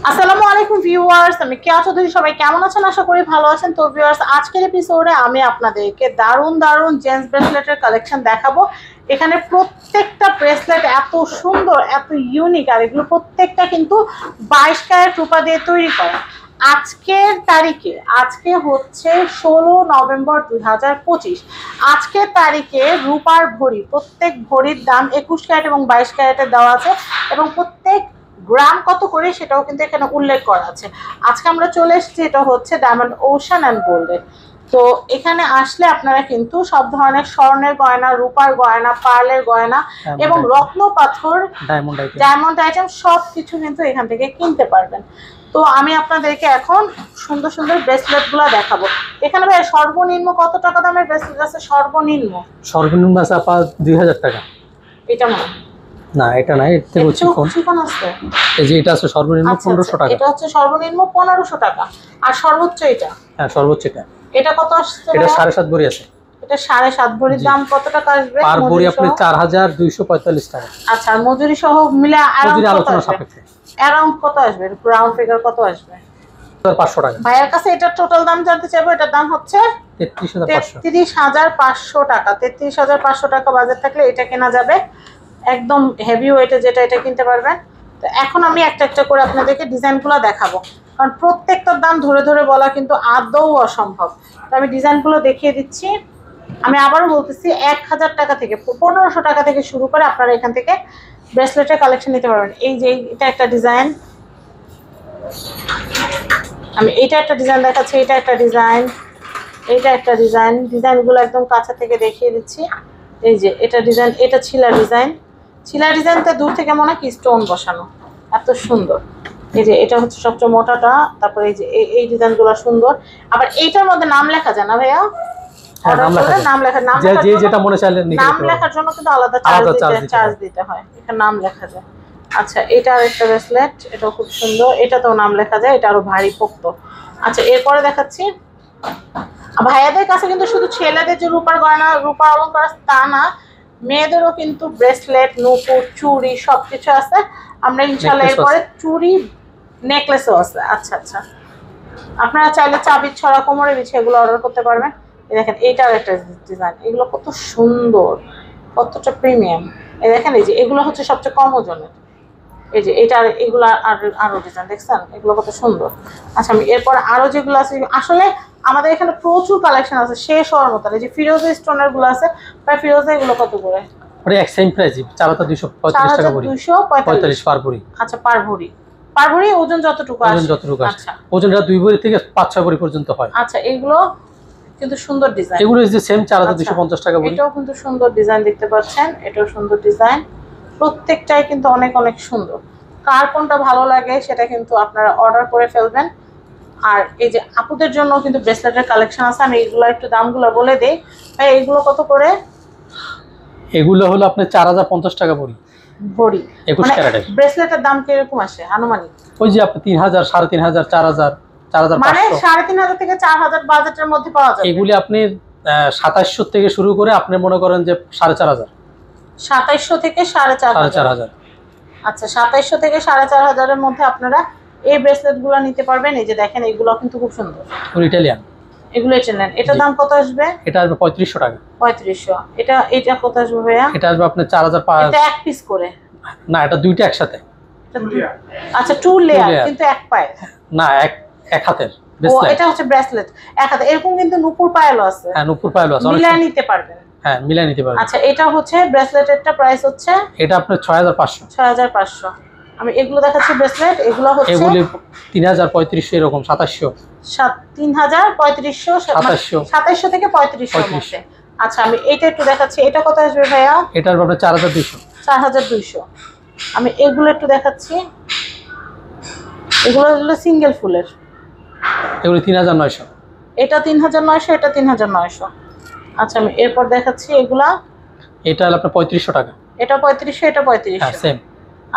আসসালামু আলাইকুম ভিউয়ার্স, আমি কেয়া চৌধুরী। সবাই কেমন আছেন? আশা করি ভালো আছেন। তো ভিউয়ার্স, আজকের এপিসোডে আমি আপনাদেরকে দারুণ দারুণ জেন্টস ব্রেসলেটের কালেকশন দেখাবো। এখানে প্রত্যেকটা ব্রেসলেট এত সুন্দর, এত ইউনিক, আর এগুলো প্রত্যেকটা কিন্তু 22 ক্যারেট রূপা দিয়ে তৈরি করা। আজকের তারিখে, আজকে হচ্ছে 16 নভেম্বর 2025। আজকের তারিখে রূপার ভরি, প্রত্যেক ভরির দাম 21 ক্যারেট এবং 22 ক্যারেটের দেওয়া আছে, এবং প্রত্যেক গ্রাম কত করে সেটাও কিন্তু এখানে উল্লেখ করা আছে। আজকে আমরা চলে এসেছি, এটা হচ্ছে ডায়মন্ড ওশান অ্যান্ড গোল্ডের। তো এখানে আসলে আপনারা কিন্তু সব ধরনের স্বর্ণের গয়না, রূপার গয়না, পার্লের গয়না এবং রত্ন পাথর, ডায়মন্ড আইটেম সব কিছু কিন্তু এখান থেকে কিনতে পারবেন। তো আমি আপনাদেরকে এখন সুন্দর সুন্দর ব্রেসলেট গুলো দেখাবো। এখানে ভাই সর্বনিম্ন কত টাকা দামের ব্রেসলেট আছে? সর্বনিম্ন আছে আপা 2000 টাকা। এটা মনে না, এটা নাই, এর থেকে চিকন আছে। এই যে এটা আছে সর্বনিম্ন 1500 টাকা। এটা হচ্ছে সর্বনিম্ন 1500 টাকা। আর সর্বোচ্চ এটা? হ্যাঁ, সর্বোচ্চ এটা। এটা কত আসছে? এটা 7.5 ভরি আছে। এটা 7.5 ভরির দাম কত টাকা আসবে? পার ভরি আপনি 4245 টাকা। আচ্ছা, আর মজুরি সহ মিলে মজুরি আলোচনা সাপেক্ষে অ্যারাউন্ড কত আসবে? রাউন্ড ফিগার কত আসবে? 500 টাকা। ভাইয়ের কাছে এটার টোটাল দাম জানতে চাইবো। এটার দাম হচ্ছে 33500 টাকা। 33500 টাকা বাজেট থাকলে এটা কেনা যাবে। একদম হেভি ওয়েটে যেটা, এটা কিনতে পারবেন। তো এখন আমি একটা একটা করে আপনাদেরকে ডিজাইনগুলো দেখাবো, কারণ প্রত্যেকটার দাম ধরে ধরে বলা কিন্তু আদৌ অসম্ভব। তো আমি ডিজাইনগুলো দেখিয়ে দিচ্ছি। আমি আবারও বলতেছি, 1000 টাকা থেকে 1500 টাকা থেকে শুরু করে আপনারা এখান থেকে ব্রেসলেটের কালেকশন নিতে পারবেন। এই যে এটা একটা ডিজাইন, আমি এইটা একটা ডিজাইন দেখাচ্ছি, এটা একটা ডিজাইন, এইটা একটা ডিজাইন। ডিজাইনগুলো একদম কাছে থেকে দেখিয়ে দিচ্ছি। এই যে এটা ডিজাইন, এটা ছিলা ডিজাইন। ছিলা ডিজাইনটা দূর থেকে মনে হয় কি স্টোন বসানো, এত সুন্দর। এই যে এটা হচ্ছে সবচেয়ে মোটাটা। তারপরে এই যে এই ডিজাইনগুলো সুন্দর। আবার এইটার মধ্যে নাম লেখা যায় না ভাইয়া? নাম লেখার জন্য কিন্তু আলাদা চার্জ দিতে হয়। এটা নাম লেখা যায়। আচ্ছা, এটা আরেকটা ব্রেসলেট, এটাও খুব সুন্দর। এটাতেও নাম লেখা যায়, এটা আরো ভারী পোক্ত। আচ্ছা, এরপরে দেখাচ্ছি। ভাইয়াদের কাছে কিন্তু শুধু ছেলেদের যে রূপার গয়না, রূপার অলংকার তা না, মেয়েদেরও কিন্তু ব্রেসলেট, নূপুর, চুড়ি সবকিছু আছে। আমরা ইনশাআল্লাহ এরপরে চুড়ি, নেকলেসও আছে। আচ্ছা আচ্ছা, আপনারা চাইলে চাবি ছড়া, কোমরে বিছে এগুলো অর্ডার করতে পারবেন। এই দেখেন, এইটার একটা ডিজাইন, এগুলো কত সুন্দর, কতটা প্রিমিয়াম। এই দেখেন, এই যে এগুলো হচ্ছে সবচেয়ে কম ওজনের। এই যে এটা, এগুলো আরো ডিজাইন দেখছেন, এগুলো কত সুন্দর। আচ্ছা, আমি এরপর আরো যেগুলো আছে, আসলে আমাদের এখানে প্রচুর কালেকশন আছে, শেষ হওয়ার মতো। এই যে ফিরোজা স্টোনের গুলো আছে, প্রায় ফিরোজা এগুলো কত করে? এক সেম প্রাইস, 4235 টাকা ভরি। 245 পার ভরি। আচ্ছা, পার ভরি। পার ভরি ওজন যতটুকু আসে? আচ্ছা, ওজনটা 2 ভরি থেকে 5-6 ভরি পর্যন্ত হয়। আচ্ছা, এগুলো কিন্তু সুন্দর ডিজাইন। এগুলো যে সেম 4250 টাকা ভরি। এটাও কিন্তু সুন্দর ডিজাইন, দেখতে পাচ্ছেন, এটাও সুন্দর ডিজাইন। প্রত্যেকটাই কিন্তু অনেক অনেক সুন্দর। কার কোনটা ভালো লাগে সেটা কিন্তু আপনারা অর্ডার করে ফেলবেন। আর এই যে আপুদের জন্য কিন্তু ব্রেসলেটের কালেকশন আছে। আমি এগুলো একটু দামগুলো বলে দেই। ভাই, এগুলো কত করে? এগুলো হলো আপনার 4050 টাকা ভরি। ভরি 21 ক্যারেটের। ব্রেসলেটের দাম কিরকম আসে আনুমানিক? ওই যে আপনি 3000, 3500, 4000, 4500, মানে 3500 থেকে 4000 বাজেটের মধ্যে পাওয়া যাবে। এগুলি আপনি 2700 থেকে শুরু করে আপনি মনে করেন যে 4500। 2700 থেকে 4500। আচ্ছা, 2700 থেকে 4500 এর মধ্যে আপনারা এই ব্রেসলেটগুলো নিতে পারবেন। এই যে দেখেন, এগুলো কিন্তু খুব সুন্দর, ইটালিয়ান। এগুলো চেনেন। এটার দাম কত আসবে? এটা আসবে 3500 টাকা। 3500। এটা কত আসবে ভাইয়া? এটা আসবে আপনার 4005। এটা এক পিস করে? না, এটা দুইটা একসাথে। আচ্ছা, টু লেয়ার কিন্তু এক পায়ে? না, এক হাতের ব্রেসলেট। এটা হচ্ছে ব্রেসলেট এক হাতে। এরকম কিন্তু নূপুর পায়েলও আছে। হ্যাঁ, নূপুর পায়েলও আছে, মিলিয়ে নিতে পারবেন। হ্যাঁ, মিলিয়ে নিতে পারবেন। আচ্ছা, এটা হচ্ছে ব্রেসলেটেরটা প্রাইস হচ্ছে, এটা আপনার 6500। 6500। আমি এগুলো দেখাচ্ছি ব্রেসলেট, এগুলো হচ্ছে এগুলি 3035 এরকম, 2700, 3500, 2700 থেকে 3500 এর মধ্যে। আচ্ছা, আমি এটা একটু দেখাচ্ছি। এটা কত আসবে ভাইয়া? এটা আসবে আপনার 4200। 4200। আমি এগুলো একটু দেখাচ্ছি। এগুলো হলো সিঙ্গেল ফুলের, এগুলো 3900। এটা 3900, এটা 3900। আচ্ছা, আমি এরপর দেখাচ্ছি এগুলা। এটা হলো আপনার 3500 টাকা। এটা 3500, এটা 3500। হ্যাঁ, সেম।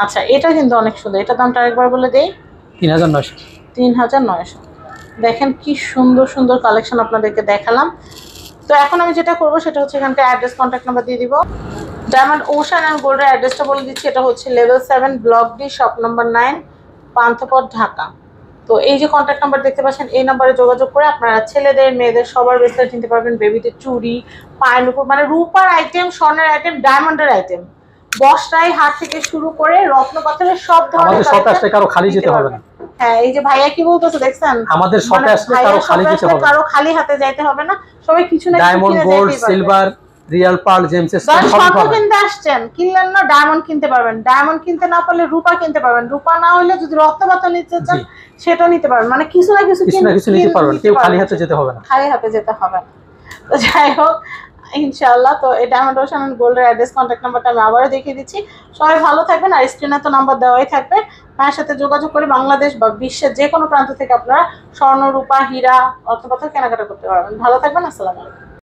আচ্ছা, এটা কিন্তু অনেক সুন্দর। এটা দামটা আরেকবার বলে দেই। 3900। 3900। দেখেন কি সুন্দর সুন্দর কালেকশন আপনাদেরকে দেখালাম। তো এখন আমি যেটা করব সেটা হচ্ছে এখানকার অ্যাড্রেস, কন্ট্যাক্ট নাম্বার দিয়ে দিব। ডায়মন্ড ওশান অ্যান্ড গোল্ডের অ্যাড্রেসটা বলে দিচ্ছি। এটা হচ্ছে level 7, block D, shop number 9, Panthapath, Dhaka. তো এই যে কন্ট্যাক্ট নাম্বার দেখতে পাচ্ছেন, এই নাম্বারে যোগাযোগ করে আপনারা ছেলেদের মেয়েদের সবার ব্রেসলেট নিতে পারবেন। বেবিদের চুড়ি, পায়ের উপর, মানে রূপার আইটেম, স্বর্ণের আইটেম, ডায়মন্ডের আইটেম, বসরাই হাট থেকে শুরু করে রত্ন পাথরের সব ধরনের আমাদের শপে আসলে কারো খালি যেতে হবে না। হ্যাঁ, এই যে ভাইয়া কি বলতেছে দেখছেন, আমাদের শপে আসলে কারো খালি যেতে হবে না, কারো খালি হাতে যাইতে হবে না, সবাই কিছু না কিছু diamond, gold, silver, real pearl, জেমসের স্টোন সবই স্বর্ণ পাবেন। কিনতে আসছেন, কিনলেন না, ডায়মন্ড কিনতে পারবেন। ডায়মন্ড কিনতে না পারলে রূপা কিনতে পারবেন। রূপা না হলে যদি রত্নপাথর নিতে চান সেটাও নিতে পারবেন। মানে কিছু না কিছু নিতে পারবেন, কেউ খালি হাতে যেতে হবে না, খালি হাতে যেতে হবে না। তো যাই হোক, ইনশাআল্লাহ। তো এই ডায়মন্ড ওশান এন্ড গোল্ডের অ্যাড্রেস, কন্ট্যাক্ট নাম্বারটা আমি আবারও দেখিয়ে দিচ্ছি। সবাই ভালো থাকবেন, আর স্ক্রিনে তো নাম্বার দেওয়াই থাকবে। ভাইয়ের সাথে যোগাযোগ করে বাংলাদেশ বা বিশ্বের যে কোনো প্রান্ত থেকে আপনারা স্বর্ণ, রূপা, হীরা, রত্নপাথর কেনাকাটা করতে পারবেন। ভালো থাকবেন, আসসালামু আলাইকুম।